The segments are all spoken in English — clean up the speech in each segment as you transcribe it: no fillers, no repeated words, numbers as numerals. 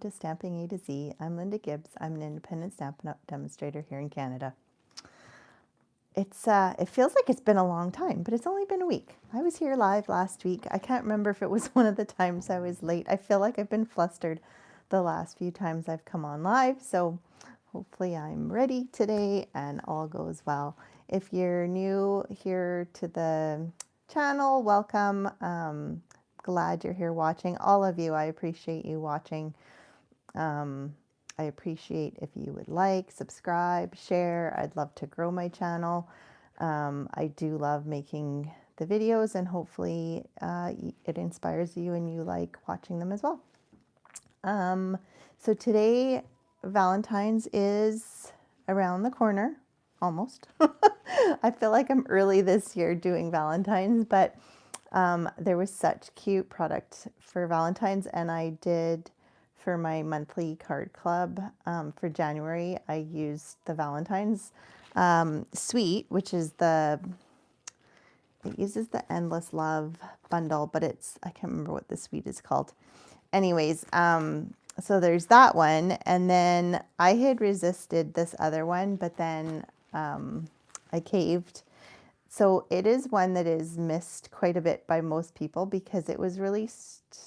To Stamping A to Z. I'm Linda Gibbs. I'm an independent stamp demonstrator here in Canada. It feels like it's been a long time, but it's only been a week. I was here live last week. I can't remember if it was one of the times I was late. I feel like I've been flustered the last few times I've come on live, so hopefully I'm ready today and all goes well. If you're new here to the channel, welcome. Glad you're here watching. All of you, I appreciate you watching. I appreciate if you would like, subscribe, share. I'd love to grow my channel. I do love making the videos, and hopefully it inspires you and you like watching them as well. So today, Valentine's is around the corner, almost. I feel like I'm early this year doing Valentine's, but there was such cute product for Valentine's, and I did for my monthly card club for January. I used the Valentine's suite, which is it uses the Endless Love bundle, but I can't remember what the suite is called. Anyways, so there's that one, and then I had resisted this other one, but then I caved. So it is one that is missed quite a bit by most people because it was released,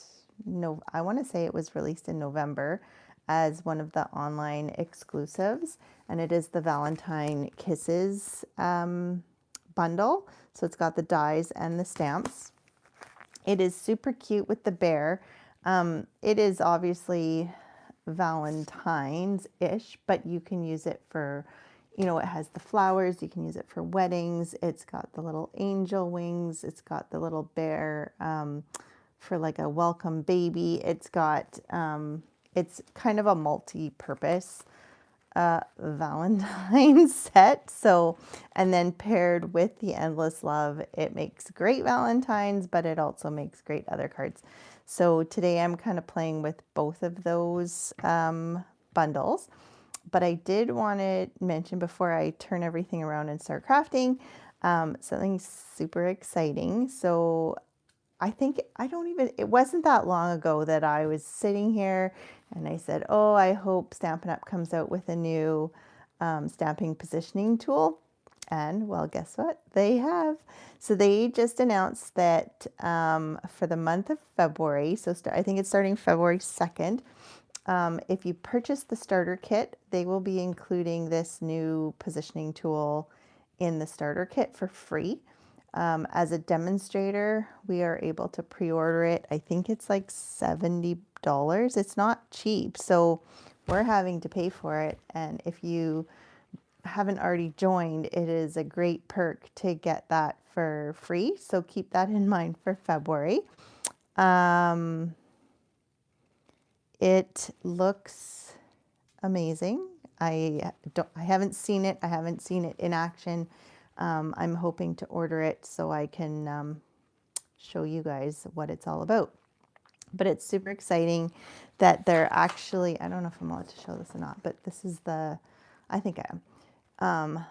I want to say it was released in November as one of the online exclusives, and it is the Valentine Kisses bundle. So it's got the dies and the stamps. It is super cute with the bear. It is obviously Valentine's-ish, but you can use it for, it has the flowers. You can use it for weddings. It's got the little angel wings. It's got the little bear for like a welcome baby. It's got, it's kind of a multi-purpose Valentine's set. So, and then paired with the Endless Love, it makes great Valentines, but it also makes great other cards. So today I'm kind of playing with both of those bundles. But I did want to mention before I turn everything around and start crafting, something super exciting. So it wasn't that long ago that I was sitting here and I said, oh, I hope Stampin' Up! Comes out with a new stamping positioning tool. And well, guess what? They have. So they just announced that for the month of February, so I think it's starting February 2nd, if you purchase the starter kit, they will be including this new positioning tool in the starter kit for free. As a demonstrator, we are able to pre-order it. I think it's like $70. It's not cheap, so we're having to pay for it. And if you haven't already joined, it is a great perk to get that for free. So keep that in mind for February. It looks amazing. I haven't seen it. I haven't seen it in action. I'm hoping to order it so I can show you guys what it's all about. But it's super exciting that they're actually, I don't know if I'm allowed to show this or not, but this is I think I am.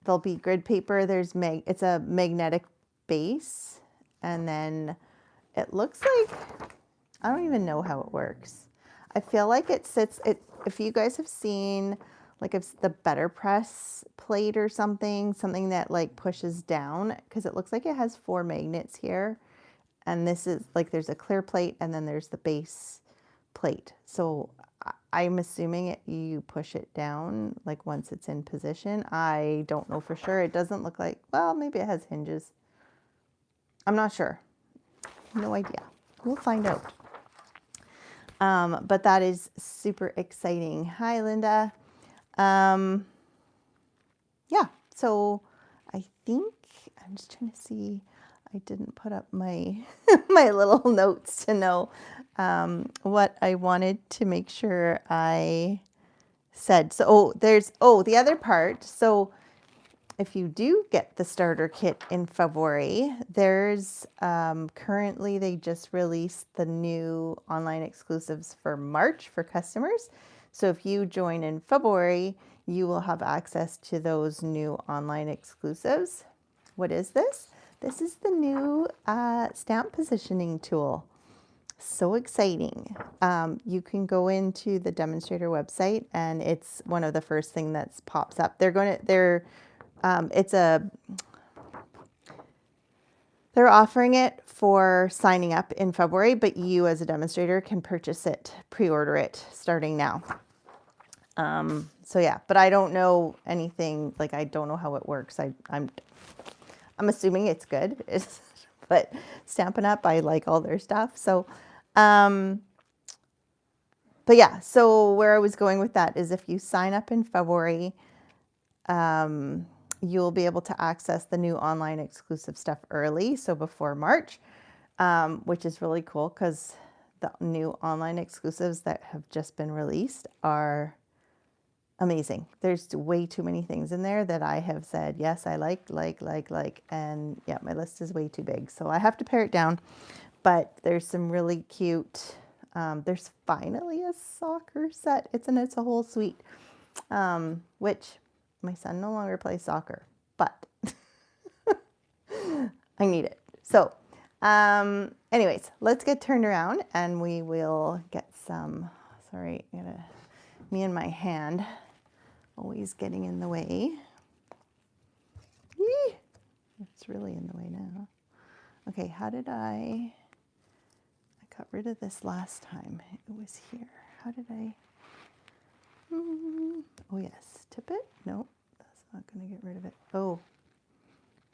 There'll be grid paper. It's a magnetic base. And then it looks like, I don't even know how it works. I feel like it sits, if you guys have seen like the Better Press plate or something that like pushes down, because it looks like it has 4 magnets here. And this is like, there's a clear plate and then there's the base plate. So I'm assuming you push it down like once it's in position. I don't know for sure. It doesn't look like, well, maybe it has hinges. I'm not sure. No idea. We'll find out. But that is super exciting. Hi, Linda. Yeah, so I think I'm just trying to see. I didn't put up my my little notes to know what I wanted to make sure I said. So, the other part. So if you do get the starter kit in February, there's currently they just released the new online exclusives for March for customers. So if you join in February, you will have access to those new online exclusives. What is this? This is the new stamp positioning tool. So exciting. You can go into the demonstrator website and it's one of the first thing that pops up. They're offering it for signing up in February, but you as a demonstrator can purchase it, pre-order it starting now. So yeah, but I don't know anything, like I don't know how it works. I'm assuming it's good. But Stampin' Up, I like all their stuff. So, but yeah, so where I was going with that is if you sign up in February, you'll be able to access the new online exclusive stuff early, so before March, which is really cool because the new online exclusives that have just been released are amazing. There's way too many things in there that I have said, yes, I like, and yeah, my list is way too big. So I have to pare it down, but there's some really cute, there's finally a soccer set. It's a whole suite, which my son no longer plays soccer, but I need it. So, anyways, let's get turned around and we will get some, sorry, me and my hand always getting in the way. Eee! It's really in the way now. Okay, how did I got rid of this last time. It was here. How did I? Oh yes, tip it? No, that's not going to get rid of it. Oh,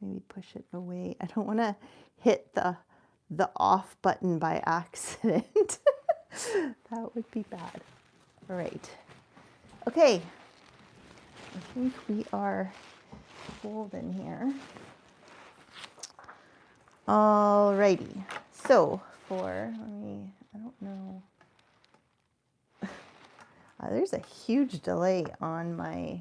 maybe push it away. I don't want to hit the off button by accident. That would be bad. All right. Okay. I think we are golden here. Alrighty. So I don't know. There's a huge delay on my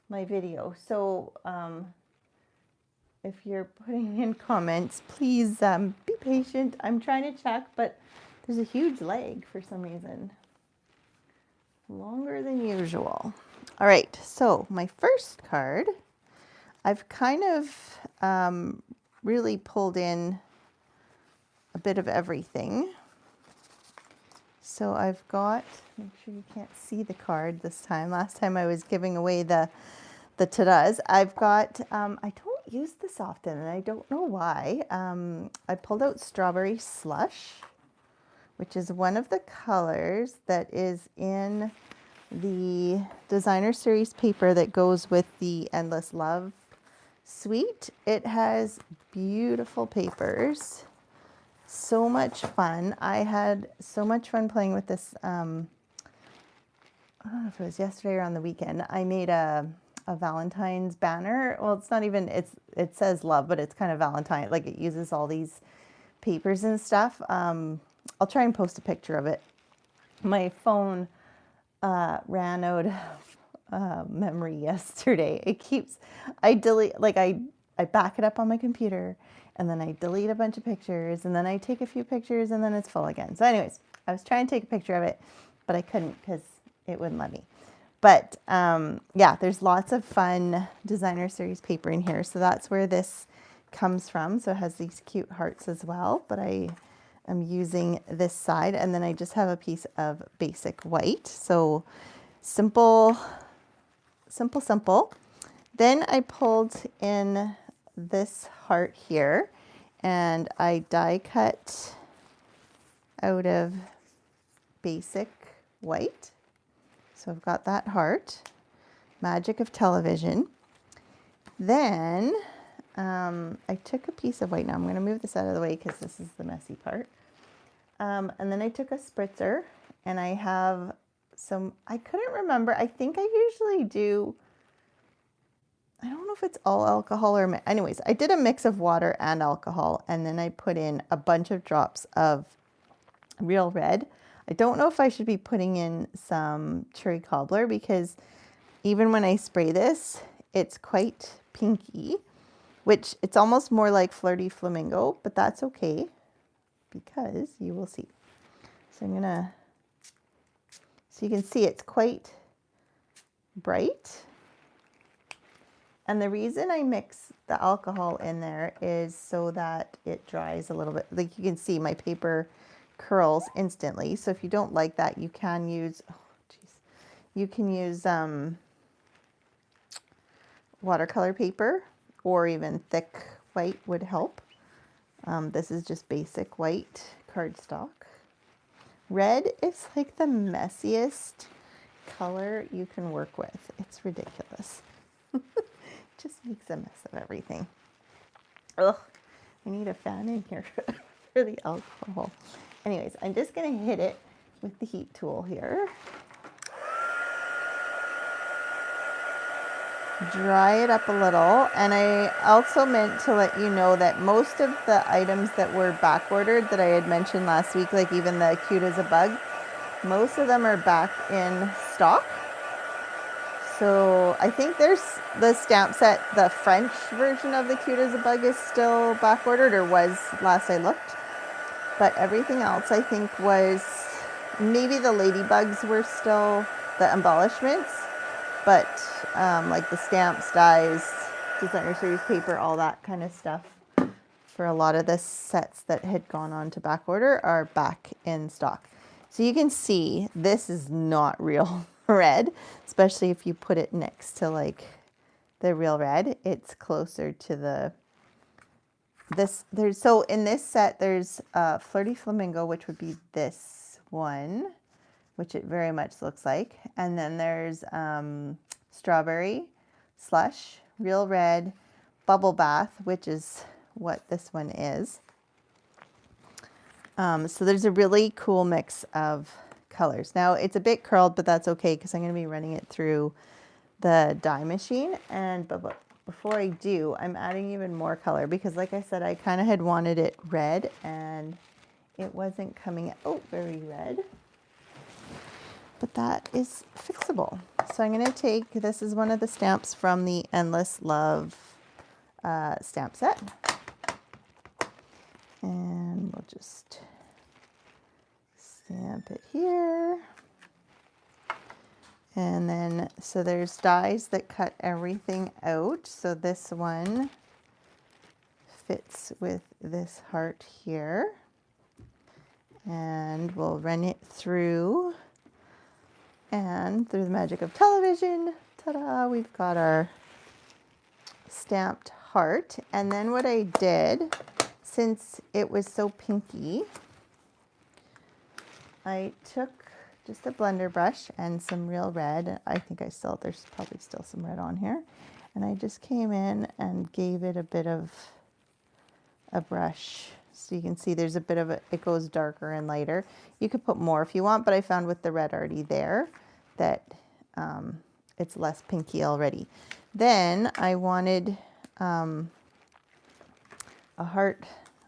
my video. So if you're putting in comments, please be patient. I'm trying to check, but there's a huge lag for some reason. Longer than usual. All right, so my first card, I've kind of really pulled in a bit of everything. So I've got, make sure you can't see the card this time. Last time I was giving away the ta-das. I've got, I don't use this often and I don't know why. I pulled out Strawberry Slush, which is one of the colors that is in the designer series paper that goes with the Endless Love suite. It has beautiful papers. So much fun. I had so much fun playing with this. I don't know if it was yesterday or on the weekend. I made a Valentine's banner. Well, it's not even, it says love, but it's kind of Valentine. Like it uses all these papers and stuff. I'll try and post a picture of it. My phone ran out of memory yesterday. I delete, like I back it up on my computer and then I delete a bunch of pictures and then I take a few pictures and then it's full again. So anyways, I was trying to take a picture of it, but I couldn't because it wouldn't let me. But yeah, there's lots of fun designer series paper in here. So that's where this comes from. So it has these cute hearts as well, but I am using this side and then I just have a piece of basic white. So simple. Then I pulled in this heart here and I die cut out of basic white. So I've got that heart, Magic of Television. Then I took a piece of white. Now I'm going to move this out of the way because this is the messy part. And then I took a spritzer and I have some, I couldn't remember. I think I usually do, I don't know if it's all alcohol or, anyways, I did a mix of water and alcohol and then I put in a bunch of drops of Real Red. I don't know if I should be putting in some cherry cobbler because even when I spray this, it's quite pinky, which it's almost more like Flirty Flamingo, but that's okay because you will see. So I'm gonna, so you can see it's quite bright. And the reason I mix the alcohol in there is so that it dries a little bit. Like you can see my paper curls instantly. So if you don't like that, you can use, oh geez, you can use watercolor paper, or even thick white would help. This is just basic white cardstock. Red is like the messiest color you can work with. It's ridiculous. Just makes a mess of everything. Ugh, I need a fan in here for the alcohol. Anyways, I'm just gonna hit it with the heat tool here. Dry it up a little. And I also meant to let you know that most of the items that were back ordered that I had mentioned last week, like even the cute as a bug, most of them are back in stock. So I think there's the stamp set, the French version of the cute as a bug is still back ordered, or was last I looked. But everything else I think was, maybe the ladybugs were still the embellishments, but like the stamps, dies, designer series paper, all that kind of stuff for a lot of the sets that had gone on to back order are back in stock. So you can see this is not real red, especially if you put it next to like the real red. It's closer to the so in this set there's Flirty Flamingo, which would be this one, which it very much looks like, and then there's Strawberry, Slush, Real Red, Bubble Bath, which is what this one is. So there's a really cool mix of colors. Now it's a bit curled, but that's okay because I'm going to be running it through the dye machine. And but before I do, I'm adding even more color because, like I said, I kind of had wanted it red and it wasn't coming out very red. But that is fixable. So I'm going to take, this is one of the stamps from the Endless Love stamp set. And we'll just stamp it here. And then, so there's dies that cut everything out. So this one fits with this heart here. And we'll run it through. And through the magic of television, ta-da, we've got our stamped heart. And then what I did, since it was so pinky, I took just a blender brush and some real red. I think there's probably still some red on here. And I just came in and gave it a bit of a brush. So you can see there's a bit of it goes darker and lighter. You could put more if you want, but I found with the red already there that it's less pinky already. Then I wanted a heart,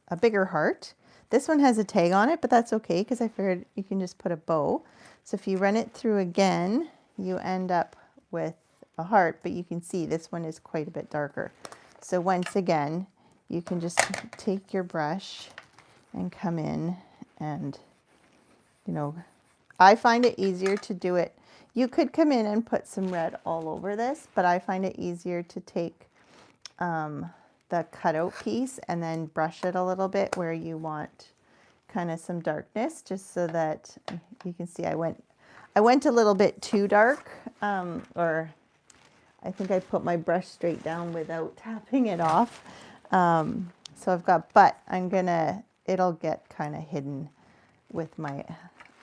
a bigger heart. This one has a tag on it, but that's okay because I figured you can just put a bow. So if you run it through again, you end up with a heart, but you can see this one is quite a bit darker. So once again, you can just take your brush and come in and, you know, I find it easier to do it. You could come in and put some red all over this, but I find it easier to take the cutout piece and then brush it a little bit where you want kind of some darkness, just so that you can see I went a little bit too dark, or I think I put my brush straight down without tapping it off. So I've got, but it'll get kind of hidden with my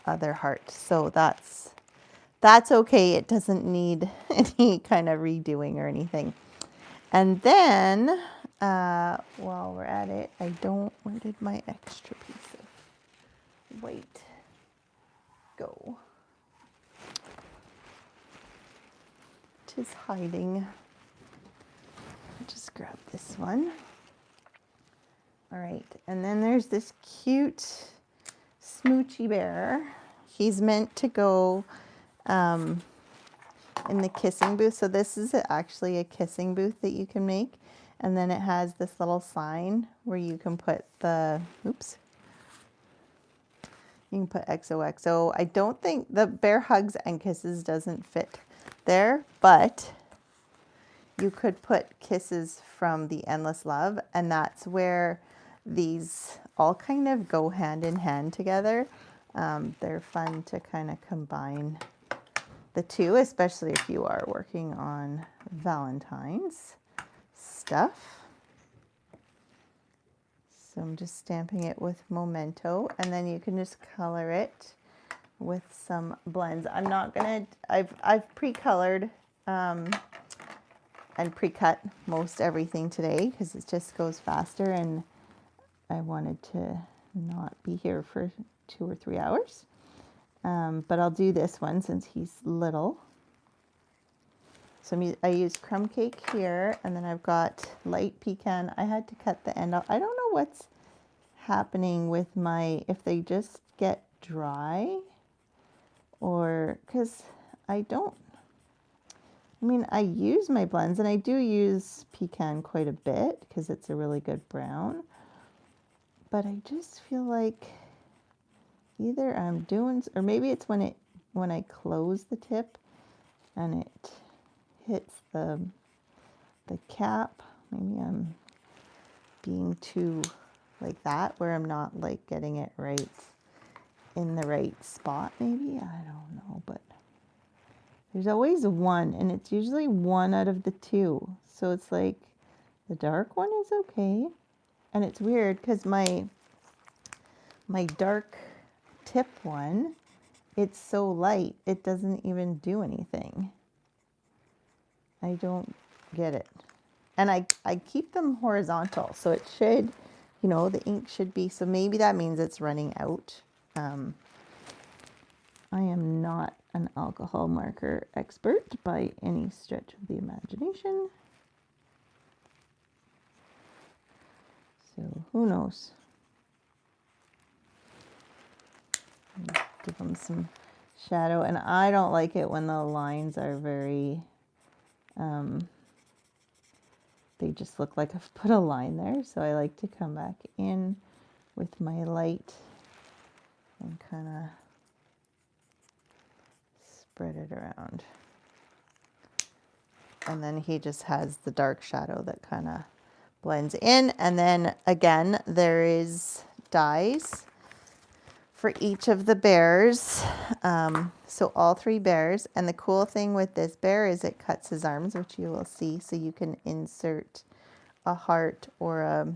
other heart. So that's okay. It doesn't need any kind of redoing or anything. And then, while we're at it, where did my extra piece of white go? It is hiding. I'll just grab this one. All right, and then there's this cute Smoochy Bear. He's meant to go in the kissing booth. So this is actually a kissing booth that you can make. And then it has this little sign where you can put you can put XOXO. I don't think the Bear Hugs and Kisses doesn't fit there, but you could put kisses from the Endless Love, and that's where these all kind of go hand in hand together. They're fun to kind of combine the two, especially if you are working on Valentine's stuff. So I'm just stamping it with Memento, and then you can just color it with some blends. I'm not gonna, I've pre-colored and pre-cut most everything today because it just goes faster, and I wanted to not be here for 2 or 3 hours. But I'll do this one since he's little. So I use crumb cake here, and then I've got light pecan. I had to cut the end off. I don't know what's happening with if they just get dry, or because I use my blends, and I do use pecan quite a bit because it's a really good brown, but I just feel like either I'm doing, or maybe it's when I close the tip and it hits the cap. Maybe I'm being too like that, where I'm not like getting it right in the right spot. Maybe, I don't know, but there's always one, and it's usually one out of the two. So it's like the dark one is okay, and it's weird because my dark tip one, it's so light it doesn't even do anything. I don't get it. And I keep them horizontal, so it should, the ink should be, so maybe that means it's running out. I am not an alcohol marker expert by any stretch of the imagination. So who knows? Give them some shadow. And I don't like it when the lines are very, they just look like I've put a line there. So I like to come back in with my light and kind of spread it around. And then he just has the dark shadow that kind of blends in. And then again, there is dies for each of the bears. So all 3 bears. And the cool thing with this bear is it cuts his arms, which you will see. So you can insert a heart or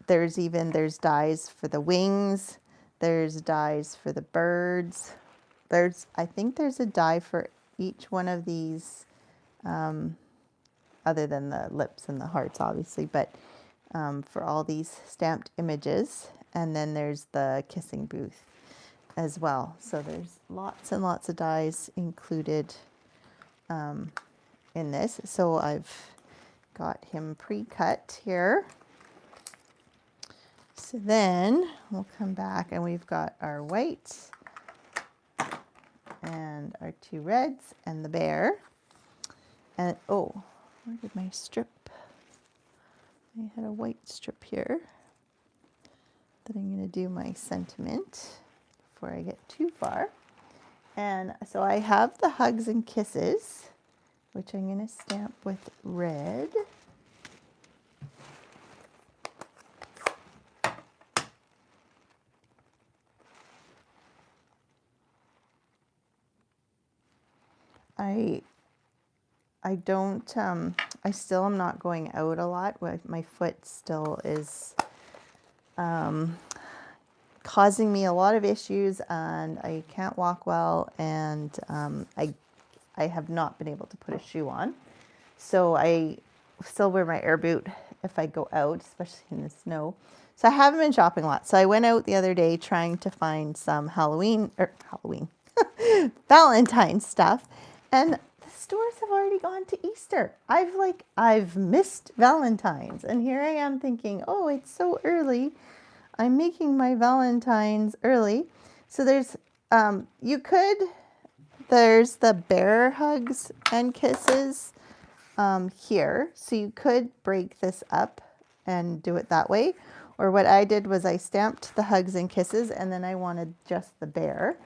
there's dies for the wings. There's dies for the birds. I think there's a die for each one of these, other than the lips and the hearts, obviously, but for all these stamped images. And then there's the kissing booth as well. So there's lots and lots of dies included in this. So I've got him pre-cut here. So then we'll come back and we've got our whites and our 2 reds and the bear. And oh, where did my strip? I had a white strip here that I'm going to do my sentiment before I get too far. And so I have the hugs and kisses, which I'm going to stamp with red. I don't, I still am not going out a lot. My foot still is causing me a lot of issues, and I can't walk well, and I have not been able to put a shoe on. So I still wear my air boot if I go out, especially in the snow. So I haven't been shopping a lot. So I went out the other day trying to find some Valentine stuff, and the stores have already gone to Easter. I've missed Valentine's, and here I am thinking, oh, it's so early. I'm making my Valentines early. So there's there's the bear hugs and kisses here. So you could break this up and do it that way. Or what I did was I stamped the hugs and kisses, and then I wanted just the bear,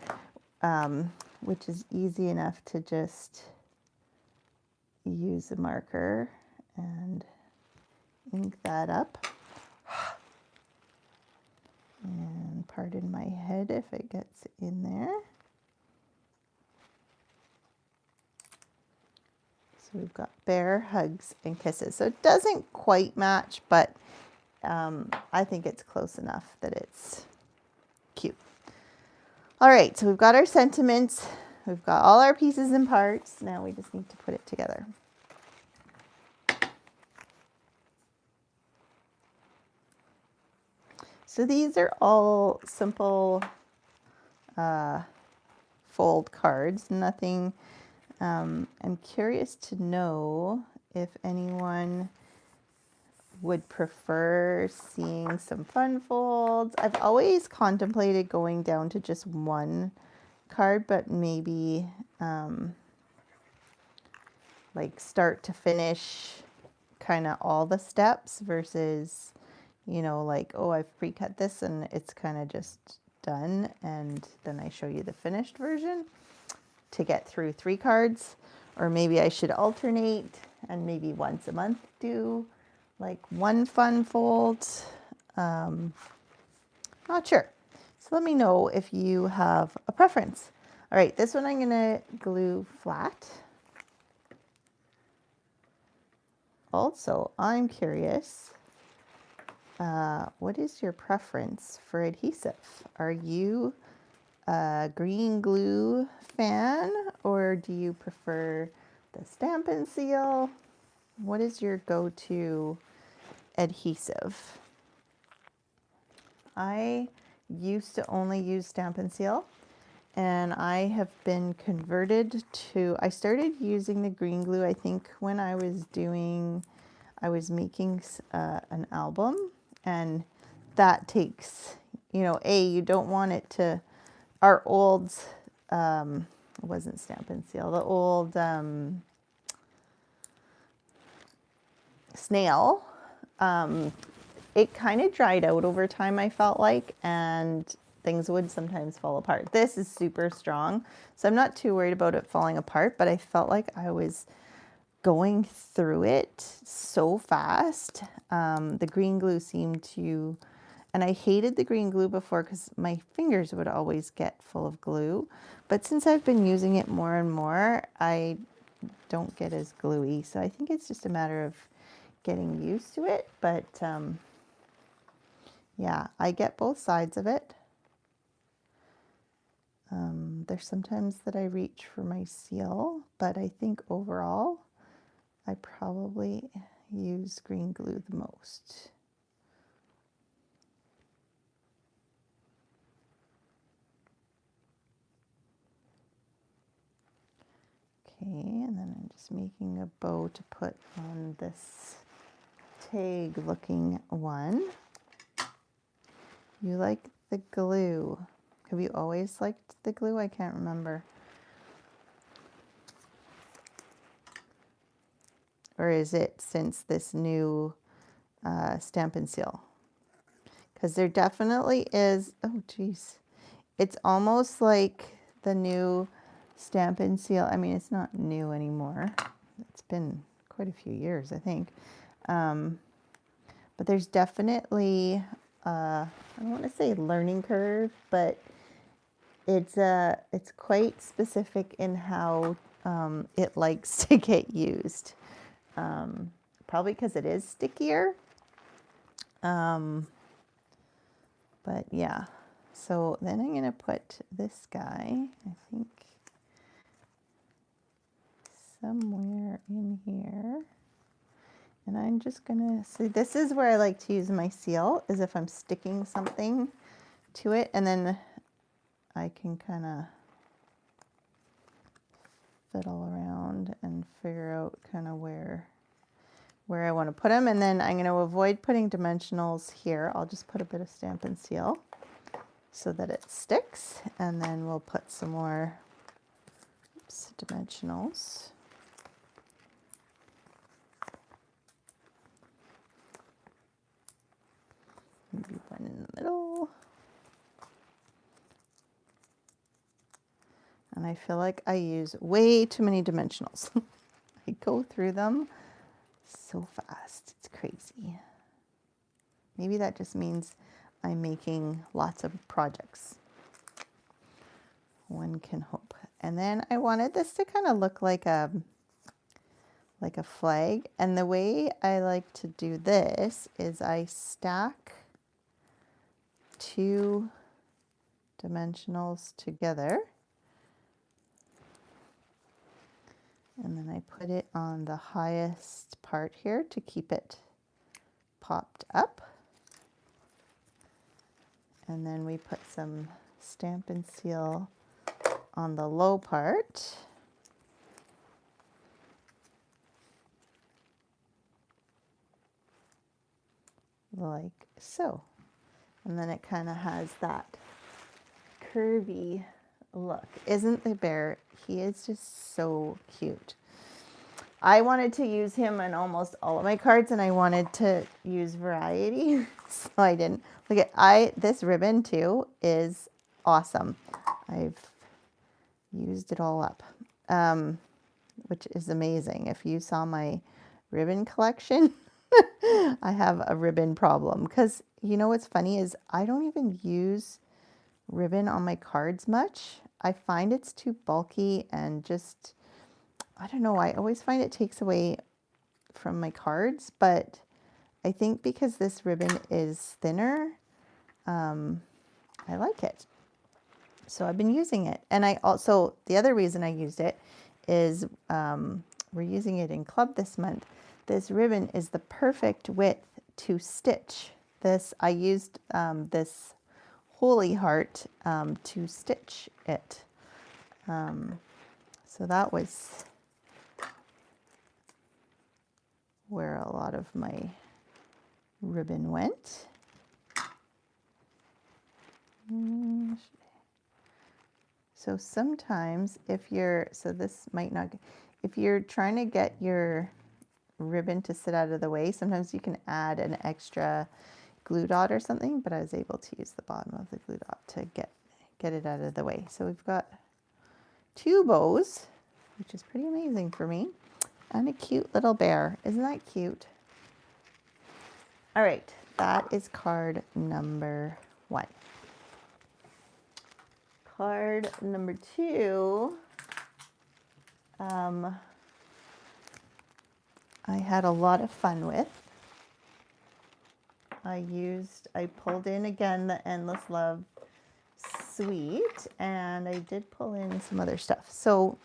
which is easy enough to just use a marker and ink that up. And pardon my head if it gets in there. So we've got bear, hugs, and kisses. So it doesn't quite match, but I think it's close enough that it's cute. All right, so we've got our sentiments. We've got all our pieces and parts. Now we just need to put it together. So these are all simple fold cards, nothing. I'm curious to know if anyone would prefer seeing some fun folds. I've always contemplated going down to just one card, but maybe like start to finish kind of all the steps versus, you know, like, oh, I've pre-cut this and it's kind of just done, and then I show you the finished version to get through 3 cards. Or maybe I should alternate and maybe once a month do like one fun fold. Not sure. So let me know if you have a preference. All right, this one I'm gonna glue flat. Also, I'm curious, what is your preference for adhesive? Are you a green glue fan, or do you prefer the Stampin' Seal? What is your go-to adhesive? I used to only use Stampin' Seal, and I have been converted to, I started using the green glue, I think when I was making an album, and that takes, you know, you don't want it to, our old, it wasn't Stampin' Seal, the old snail, it kind of dried out over time, I felt like, and things would sometimes fall apart. This is super strong, so I'm not too worried about it falling apart, but I felt like I was going through it so fast. The green glue seemed to, and I hated the green glue before because my fingers would always get full of glue, but since I've been using it more and more, I don't get as gluey, so I think it's just a matter of getting used to it. But yeah, I get both sides of it. There's sometimes that I reach for my seal, but I think overall I probably use green glue the most. Okay, and then I'm just making a bow to put on this tag looking one. You like the glue. Have you always liked the glue? I can't remember. Or is it since this new Stampin' Seal? Because there definitely is, oh geez. It's almost like the new Stampin' Seal. I mean, it's not new anymore. It's been quite a few years, I think. But there's definitely, I don't want to say learning curve, but it's quite specific in how it likes to get used. Probably because it is stickier. But yeah, so then I'm going to put this guy, I think, somewhere in here. And I'm just going to, see, this is where I like to use my seal, is if I'm sticking something to it, and then I can kind of fiddle around and figure out kind of where I want to put them. And then I'm going to avoid putting dimensionals here. I'll just put a bit of Stampin' Seal so that it sticks, and then we'll put some more dimensionals. Maybe one in the middle. And I feel like I use way too many dimensionals. I go through them so fast. It's crazy. Maybe that just means I'm making lots of projects. One can hope. And then I wanted this to kind of look like a flag. And the way I like to do this is I stack two dimensionals together. And then I put it on the highest part here to keep it popped up. And then we put some Stamp and Seal on the low part. Like so. And then it kind of has that curvy look. Isn't the bear? He is just so cute. I wanted to use him in almost all of my cards, and I wanted to use variety, so I didn't. Look at this ribbon too is awesome. I've used it all up, which is amazing. If you saw my ribbon collection, I have a ribbon problem because you know what's funny is I don't even use ribbon on my cards much. I find it's too bulky and just, I don't know, I always find it takes away from my cards, but I think because this ribbon is thinner, I like it. So I've been using it. And I also, the other reason I used it is we're using it in club this month. This ribbon is the perfect width to stitch this. I used this Holy Heart to stitch it. So that was where a lot of my ribbon went. So sometimes if you're, so this might not, if you're trying to get your ribbon to sit out of the way, sometimes you can add an extra glue dot or something, but I was able to use the bottom of the glue dot to get it out of the way. So we've got 2 bows, which is pretty amazing for me, and a cute little bear. Isn't that cute? All right, that is card number 1. Card number 2, I had a lot of fun with. I pulled in again the Endless Love Suite, and I did pull in some other stuff. So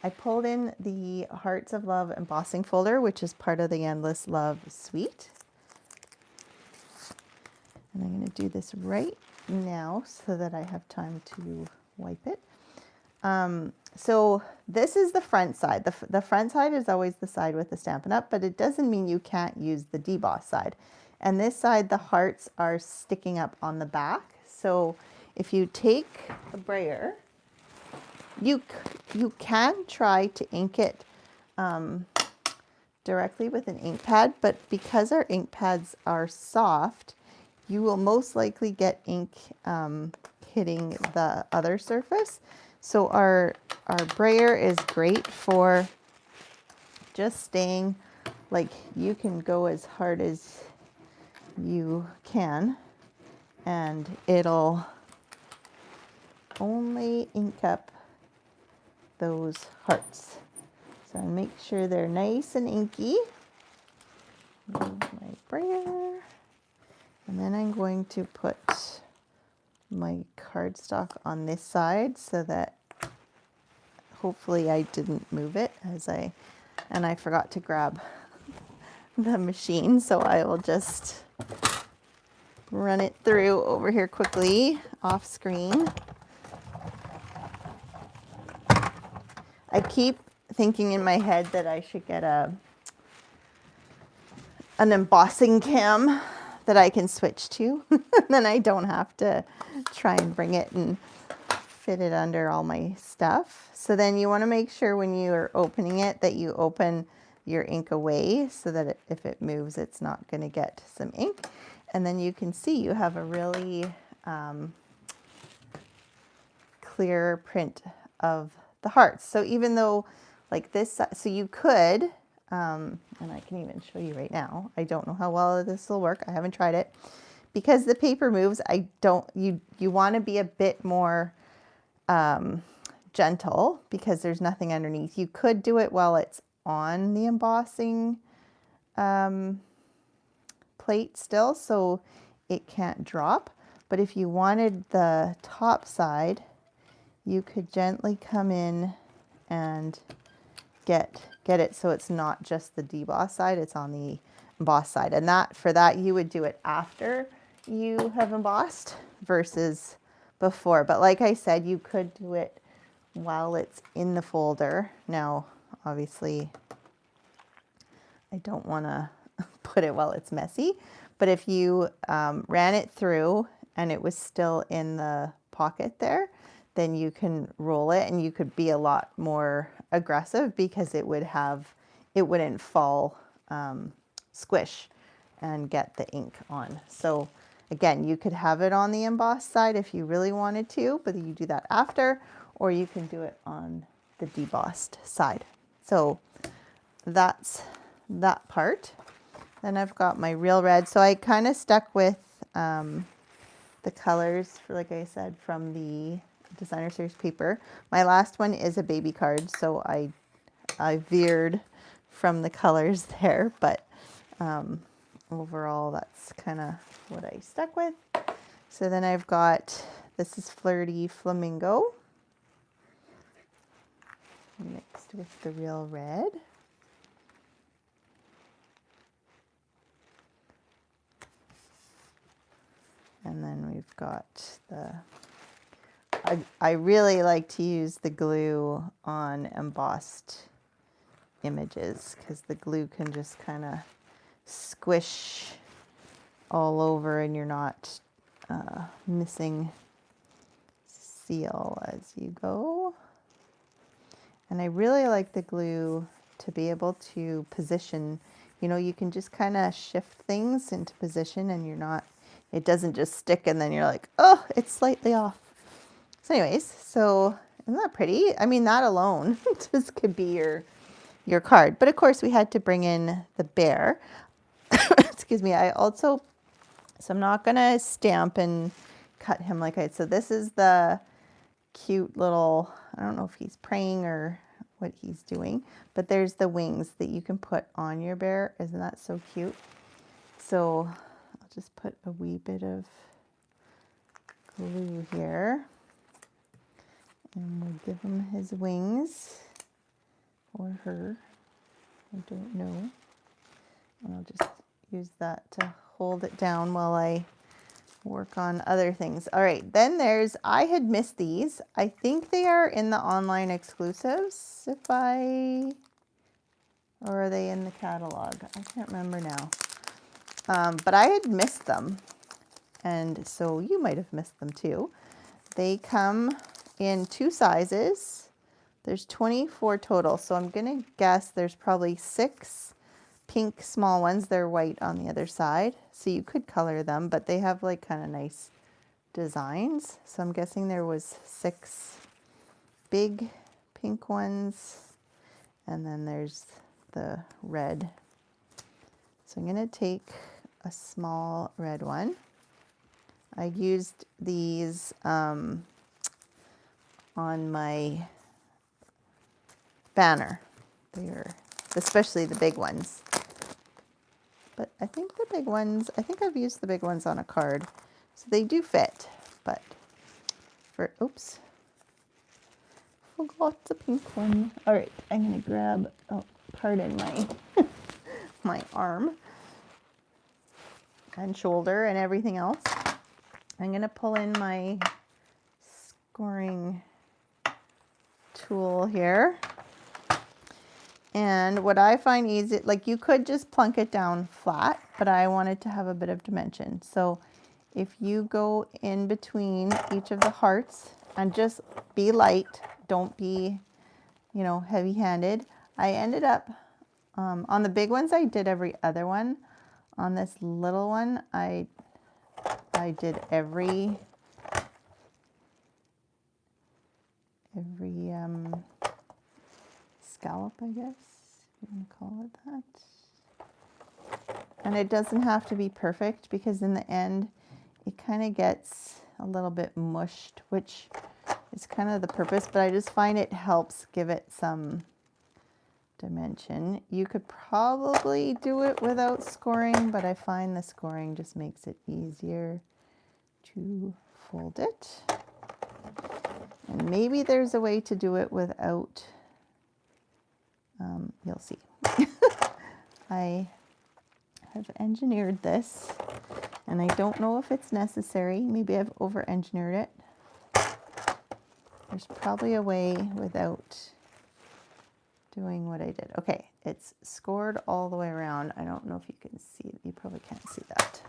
I pulled in the Hearts of Love embossing folder, which is part of the Endless Love Suite. And I'm going to do this right now so that I have time to wipe it. So this is the front side. The front side is always the side with the Stampin' Up, but it doesn't mean you can't use the deboss side. And this side, the hearts are sticking up on the back. So if you take a brayer, you can try to ink it directly with an ink pad, but because our ink pads are soft, you will most likely get ink hitting the other surface. So our brayer is great for just staying, like you can go as hard as you can and it'll only ink up those hearts. So I make sure they're nice and inky. Move my brayer. And then I'm going to put my cardstock on this side so that hopefully I didn't move it and I forgot to grab the machine, so I will just run it through over here quickly off screen. I keep thinking in my head that I should get an embossing cam that I can switch to. Then I don't have to try and bring it and fit it under all my stuff. So then you want to make sure when you're opening it that you open your ink away so that if it moves, it's not going to get some ink. And then you can see you have a really clear print of the hearts. So even though like this. So you could, and I can even show you right now. I don't know how well this will work. I haven't tried it. Because the paper moves, you want to be a bit more gentle because there's nothing underneath. You could do it while it's on the embossing plate still, so it can't drop. But if you wanted the top side, you could gently come in and get it so it's not just the deboss side, it's on the embossed side. And for that you would do it after you have embossed versus before. But like I said, you could do it while it's in the folder. Now, obviously, I don't want to put it while it's messy, but if you ran it through and it was still in the pocket there, then you can roll it and you could be a lot more aggressive because it wouldn't fall squish and get the ink on. So again, you could have it on the embossed side if you really wanted to, but you do that after, or you can do it on the debossed side. So that's that part. Then I've got my real red. So I kind of stuck with the colors, like I said, from the designer series paper. My last one is a baby card, so I veered from the colors there, but overall that's kind of what I stuck with. So then I've got, this is Flirty Flamingo mixed with the real red. And then we've got I really like to use the glue on embossed images because the glue can just kind of squish all over and you're not missing seal as you go. And I really like the glue to be able to position, you know, you can just kind of shift things into position and you're not, it doesn't just stick and then you're like, oh, it's slightly off. So anyways, so isn't that pretty? I mean, that alone just could be your card. But of course we had to bring in the bear. Excuse me. So I'm not going to stamp and cut him like I said. So this is the cute little, I don't know if he's praying or what he's doing, but there's the wings that you can put on your bear. Isn't that so cute? So I'll just put a wee bit of glue here. And we'll give him his wings, or her, I don't know. And I'll just use that to hold it down while I work on other things. All right, then I had missed these. I think they are in the online exclusives, or are they in the catalog? I can't remember now. But I had missed them, and so you might have missed them too. They come in 2 sizes. There's 24 total, so I'm gonna guess there's probably 6 pink small ones. They're white on the other side, so you could color them, but they have like kind of nice designs. So I'm guessing there was 6 big pink ones, and then there's the red. So I'm gonna take a small red one. I used these on my banner. They're especially the big ones. But I think the big ones, I think I've used the big ones on a card. So they do fit, but oops, forgot the pink one. All right, I'm gonna grab, oh, pardon my, my arm and shoulder and everything else. I'm gonna pull in my scoring tool here. And what I find easy, like you could just plunk it down flat, but I wanted to have a bit of dimension. So if you go in between each of the hearts and just be light, don't be, you know, heavy-handed. I ended up, on the big ones, I did every other one. On this little one, I did every scallop, I guess you want to call it that. And it doesn't have to be perfect because in the end it kind of gets a little bit mushed, which is kind of the purpose, but I just find it helps give it some dimension. You could probably do it without scoring, but I find the scoring just makes it easier to fold it. And maybe there's a way to do it without, you'll see. I have engineered this and I don't know if it's necessary. Maybe I've over-engineered it. There's probably a way without doing what I did. Okay, it's scored all the way around. I don't know if you can see it. You probably can't see that.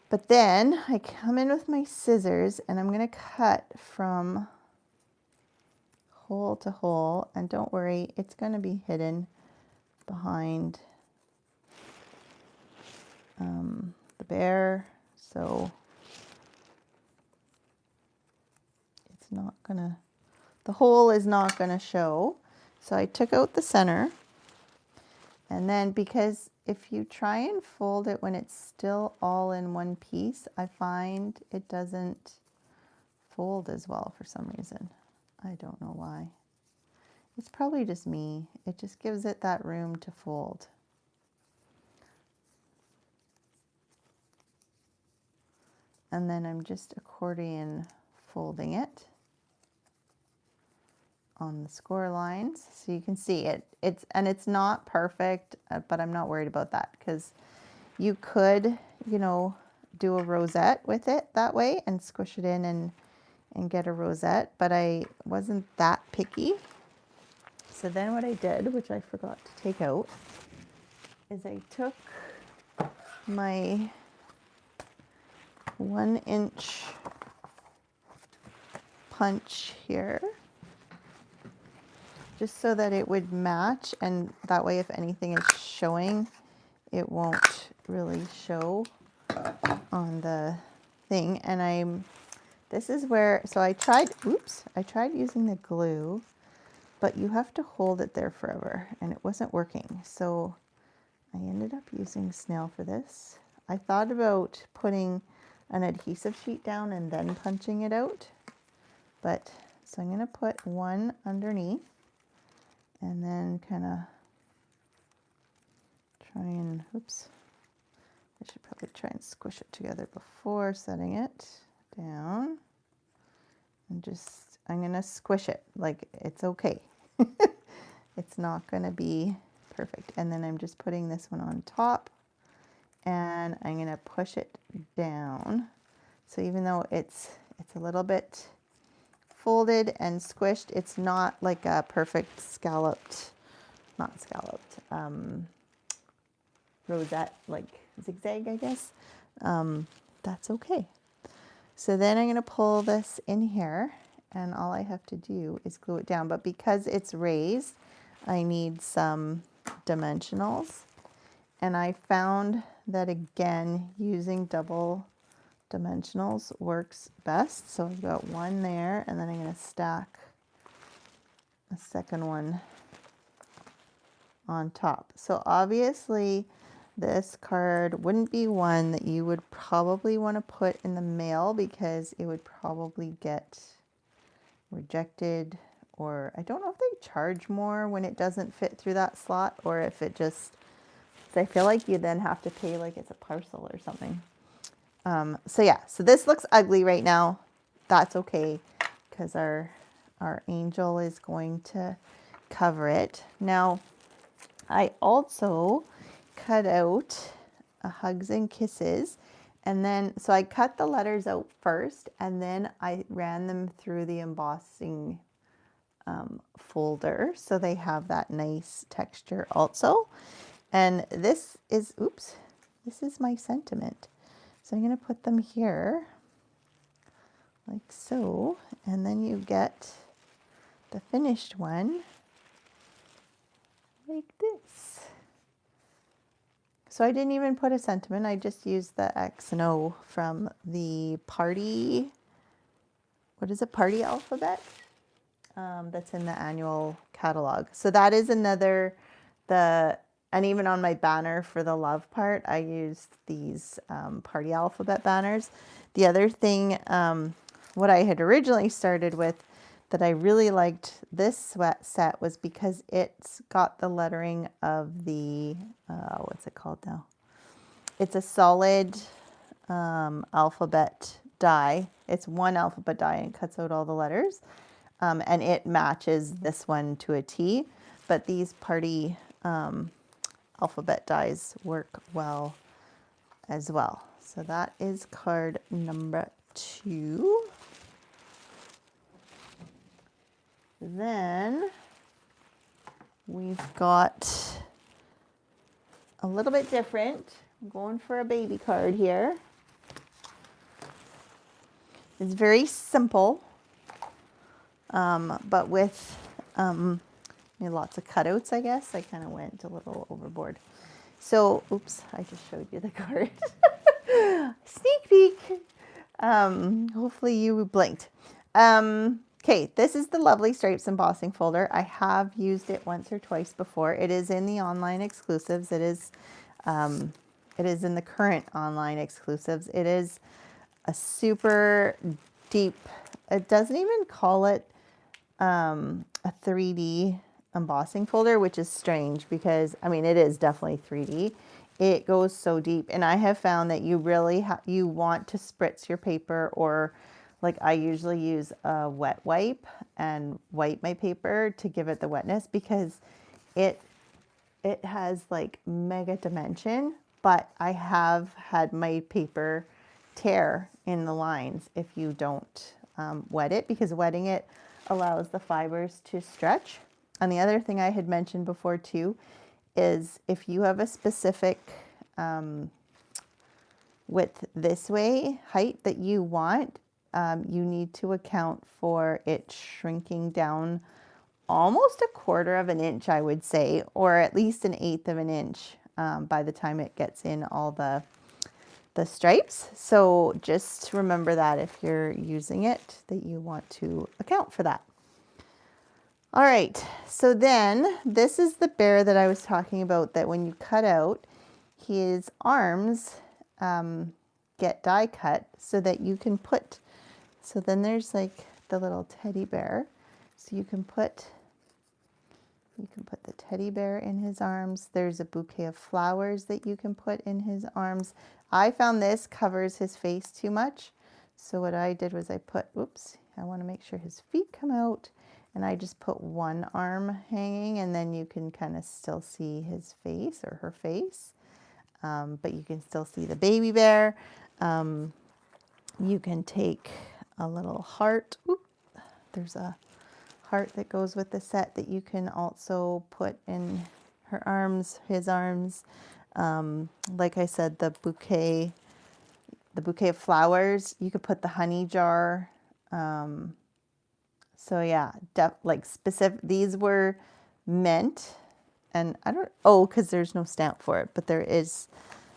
But then I come in with my scissors and I'm going to cut from hole to hole. And don't worry, it's going to be hidden behind the bear. So it's not going to, the hole is not going to show. So I took out the center. And then because if you try and fold it when it's still all in one piece, I find it doesn't fold as well for some reason. I don't know why. It's probably just me. It just gives it that room to fold. And then I'm just accordion folding it on the score lines, so you can see it. It's not perfect, but I'm not worried about that because you could, you know, do a rosette with it that way and squish it in and get a rosette, but I wasn't that picky. So then what I did, which I forgot to take out, is I took my 1-inch punch here, just so that it would match, and that way if anything is showing, it won't really show on the thing. And this is where, so I tried using the glue, but you have to hold it there forever and it wasn't working. So I ended up using snail for this. I thought about putting an adhesive sheet down and then punching it out, but so I'm going to put one underneath and then kind of try and, oops, I should probably try and squish it together before setting it down. And just, I'm going to squish it like it's okay. It's not going to be perfect. And then I'm just putting this one on top and I'm going to push it down. So even though it's a little bit folded and squished, it's not like a perfect scalloped, not scalloped, rosette, like zigzag, I guess. That's okay. So then I'm going to pull this in here and all I have to do is glue it down. But because it's raised, I need some dimensionals. And I found that again, using double dimensionals works best. So I've got one there and then I'm going to stack a second one on top. So obviously this card wouldn't be one that you would probably want to put in the mail because it would probably get rejected, or I don't know if they charge more when it doesn't fit through that slot, or if it just, I feel like you then have to pay like it's a parcel or something. So yeah, so this looks ugly right now. That's okay because our angel is going to cover it. Now, I also cut out a hugs and kisses, and then so I cut the letters out first and then I ran them through the embossing folder so they have that nice texture also. And this is, oops, this is my sentiment. So I'm going to put them here like so, and then you get the finished one like this. So I didn't even put a sentiment. I just used the X and O from the party, what is it, party alphabet? that's in the annual catalog. So that is another, and even on my banner for the love part, I used these party alphabet banners. The other thing, what I had originally started with that I really liked this set was because it's got the lettering of the, what's it called now? It's a solid alphabet die. It's one alphabet die and it cuts out all the letters. And it matches this one to a T. But these party alphabet dies work well as well. So that is card number 2. Then we've got a little bit different. I'm going for a baby card here. It's very simple, but with lots of cutouts, I guess. I kind of went a little overboard. So, oops, I just showed you the card. Sneak peek. Hopefully you blinked. Okay, this is the Lovely Stripes embossing folder. I have used it once or twice before. It is in the online exclusives. It is in the current online exclusives. It is a super deep, it doesn't even call it a 3D embossing folder, which is strange because, I mean, it is definitely 3D. It goes so deep, and I have found that you really you want to spritz your paper, or like I usually use a wet wipe and wipe my paper to give it the wetness, because it has like mega dimension, but I have had my paper tear in the lines if you don't wet it, because wetting it allows the fibers to stretch. And the other thing I had mentioned before too is if you have a specific width this way, height that you want, you need to account for it shrinking down almost 1/4 of an inch, I would say, or at least 1/8 of an inch by the time it gets in all the stripes. So just remember that if you're using it, that you want to account for that. All right, so then this is the bear that I was talking about, that when you cut out, his arms get die cut so that you can put, so then there's like the little teddy bear. So you can put the teddy bear in his arms. There's a bouquet of flowers that you can put in his arms. I found this covers his face too much. So what I did was I put, oops, I want to make sure his feet come out. And I just put one arm hanging, and then you can kind of still see his face or her face. But you can still see the baby bear. You can take a little heart. Oop, there's a heart that goes with the set that you can also put in her arms, his arms. Like I said, the bouquet of flowers, you could put the honey jar. So yeah, like specific, these were meant, and I don't, oh, because there's no stamp for it, but there is,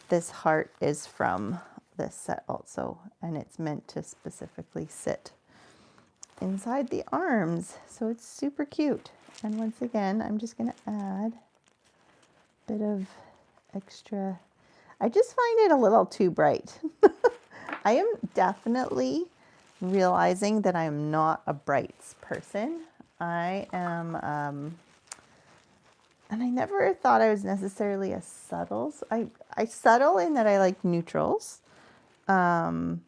this heart is from this set also, and it's meant to specifically sit inside the arms. So it's super cute. And once again, I'm just going to add a bit of extra. I just find it a little too bright. I am definitely realizing that I am not a brights person. I am, and I never thought I was necessarily a subtles. I subtle in that I like neutrals. And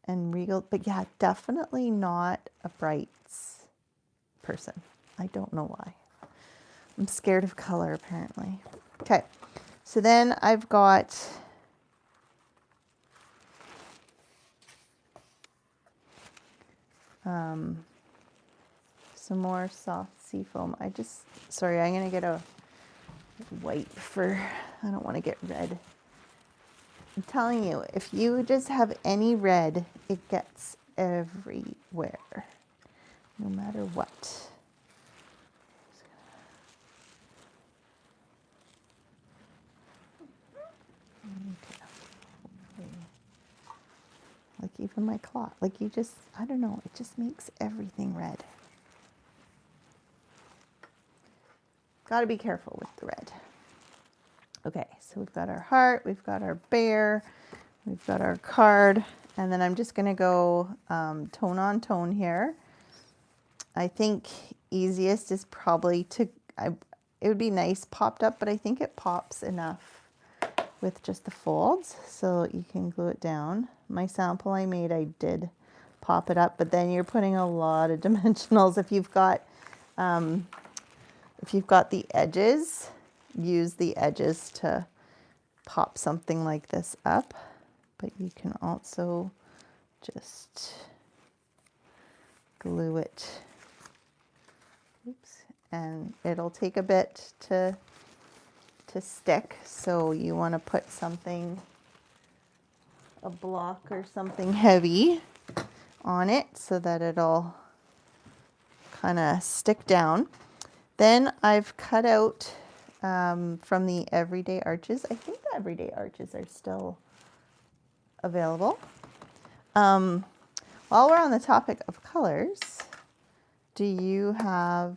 regal, but yeah, definitely not a brights person. I don't know why. I'm scared of color, apparently. Okay, so then I've got some more soft sea foam. Sorry, I'm gonna get a white for, I don't want to get red. I'm telling you, if you just have any red, it gets everywhere, no matter what. Like even my cloth, like you just, I don't know, it just makes everything red. Got to be careful with the red. Okay, so we've got our heart, we've got our bear, we've got our card, and then I'm just going to go tone on tone here. I think easiest is probably to, it would be nice popped up, but I think it pops enough with just the folds, so you can glue it down. My sample I made, I did pop it up, but then you're putting a lot of dimensionals. If you've got the edges, use the edges to pop something like this up, but you can also just glue it. Oops, and it'll take a bit to stick, so you want to put something, a block or something heavy on it so that it'll kind of stick down. Then I've cut out from the everyday arches. I think the everyday arches are still available. While we're on the topic of colors, do you have,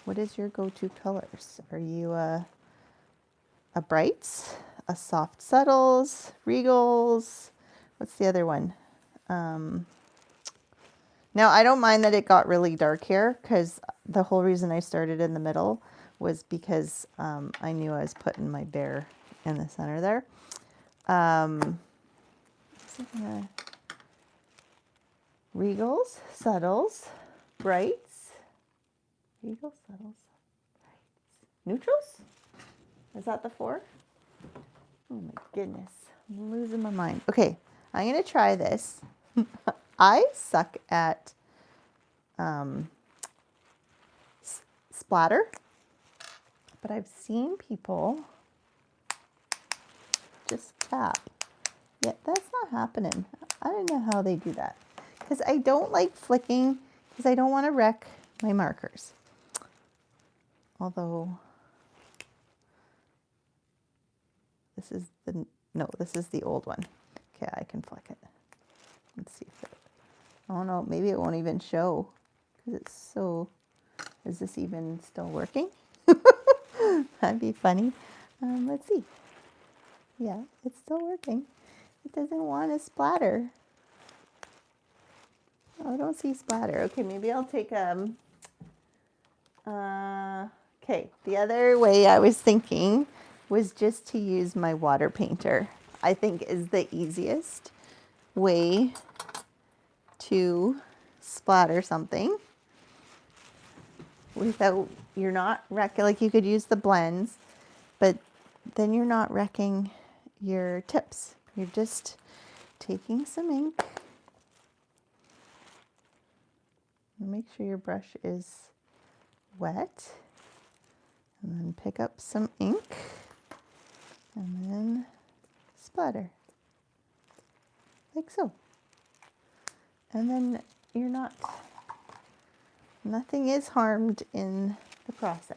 what is your go-to colors? Are you a brights, a soft subtles, regals? What's the other one? Now, I don't mind that it got really dark here, because the whole reason I started in the middle was because I knew I was putting my bear in the center there. Regals, subtles, brights, regals, subtles, brights, neutrals? Is that the 4? Oh my goodness, I'm losing my mind. Okay, I'm going to try this. I suck at splatter, but I've seen people just tap. Yet that's not happening. I don't know how they do that, because I don't like flicking, because I don't want to wreck my markers. Although this is the, no, this is the old one. Okay, I can flick it. Let's see if it, oh no, maybe it won't even show, because it's so, is this even still working? That'd be funny. Let's see. Yeah, it's still working. It doesn't want to splatter. Oh, I don't see splatter. Okay, maybe I'll take okay, the other way I was thinking was just to use my water painter. I think is the easiest way to splatter something without, you're not wrecking, like you could use the blends, but then you're not wrecking your tips. You're just taking some ink. Make sure your brush is wet, and then pick up some ink and then splatter like so. And then you're not, nothing is harmed in the process.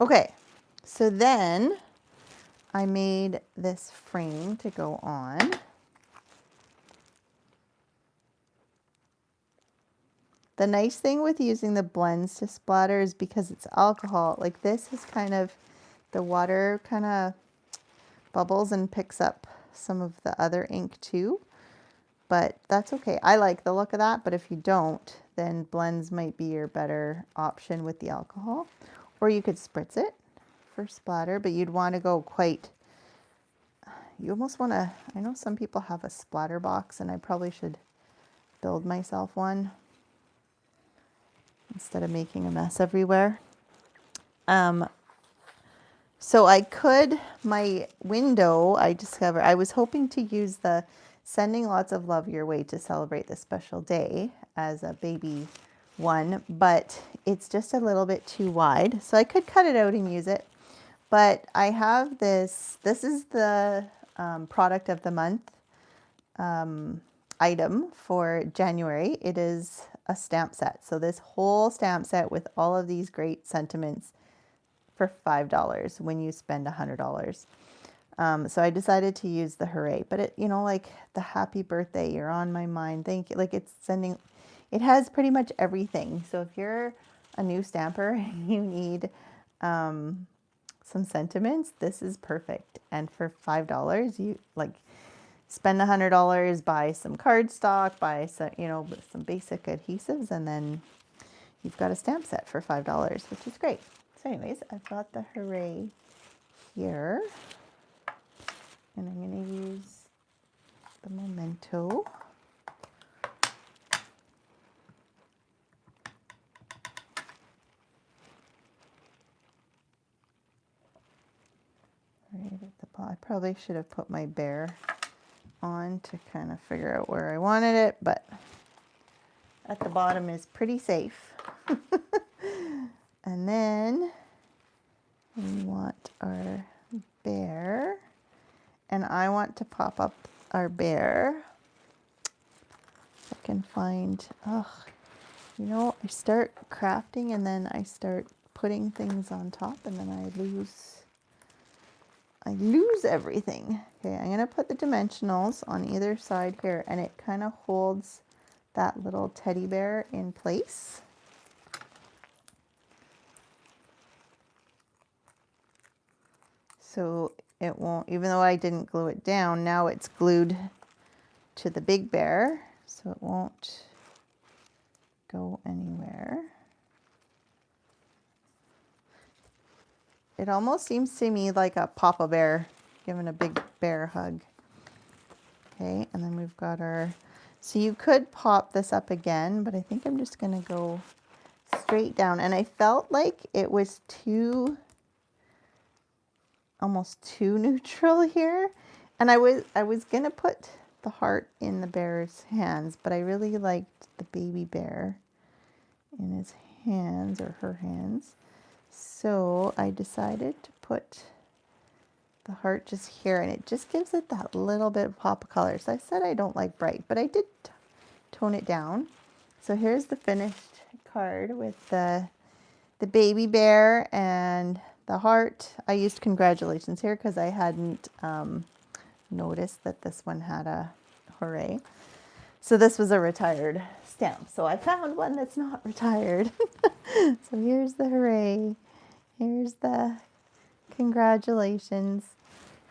Okay, so then I made this frame to go on. The nice thing with using the blends to splatter is because it's alcohol, like this is kind of, the water kind of bubbles and picks up some of the other ink too, but that's okay. I like the look of that, but if you don't, then blends might be your better option with the alcohol, or you could spritz it for splatter, but you'd want to go quite, you almost want to, I know some people have a splatter box, and I probably should build myself one instead of making a mess everywhere. So I could, my window, I discovered, I was hoping to use the sending lots of love your way to celebrate this special day as a baby one, but it's just a little bit too wide. So I could cut it out and use it. But I have this is the product of the month item for January. It is a stamp set. So this whole stamp set with all of these great sentiments for $5 when you spend $100. So I decided to use the hooray, but it, like the happy birthday, you're on my mind, thank you. Like it has pretty much everything. So if you're a new stamper and you need some sentiments, this is perfect. And for $5, you spend $100, buy some cardstock, buy some basic adhesives, and then you've got a stamp set for $5, which is great. So anyways, I've got the hooray here. And I'm going to use the memento. Right at the bottom. I probably should have put my bear on to kind of figure out where I wanted it, but at the bottom is pretty safe. And then we want our bear. And I want to pop up our bear. If I can find, I start crafting and then I start putting things on top and then I lose everything. Okay, I'm gonna put the dimensionals on either side here, and it kind of holds that little teddy bear in place. So it won't, even though I didn't glue it down, now it's glued to the big bear, so it won't go anywhere. It almost seems to me like a Papa Bear giving a big bear hug. Okay, and then we've got so you could pop this up again, but I think I'm just gonna go straight down. And I felt like it was almost too neutral here. And I was gonna put the heart in the bear's hands, but I really liked the baby bear in his hands, or her hands. So I decided to put the heart just here, and it just gives it that little bit of pop of color. So I said I don't like bright, but I did tone it down. So here's the finished card with the baby bear and the heart. I used congratulations here because I hadn't noticed that this one had a hooray. So this was a retired stamp. So I found one that's not retired. So here's the hooray. Here's the congratulations.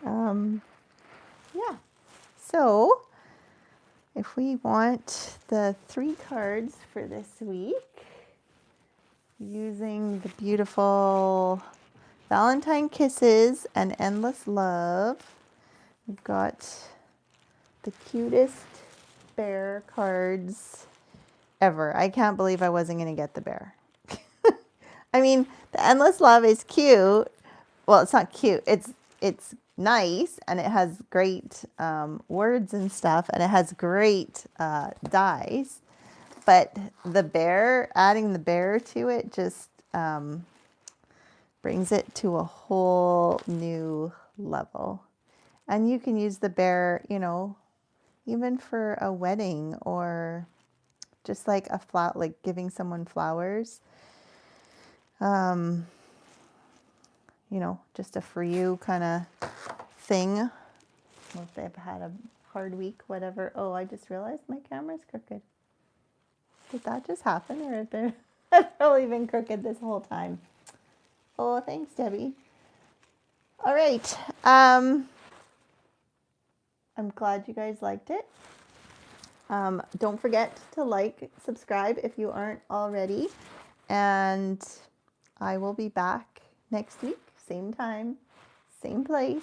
Yeah. So if we want the 3 cards for this week, using the beautiful Valentine Kisses and Endless Love, we've got the cutest bear cards ever. I can't believe I wasn't going to get the bear. I mean, the Endless Love is cute. Well, it's not cute. It's nice, and it has great words and stuff, and it has great dies. But the bear, adding the bear to it just brings it to a whole new level. And you can use the bear, even for a wedding, or just like like giving someone flowers. Just a for you kind of thing. Well, if they've had a hard week, whatever. Oh, I just realized my camera's crooked. Did that just happen, or has it probably been crooked this whole time? Oh, thanks, Debbie. All right. I'm glad you guys liked it. Don't forget to subscribe if you aren't already. And I will be back next week, same time, same place.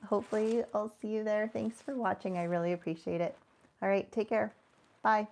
Hopefully I'll see you there. Thanks for watching. I really appreciate it. All right, take care. Bye.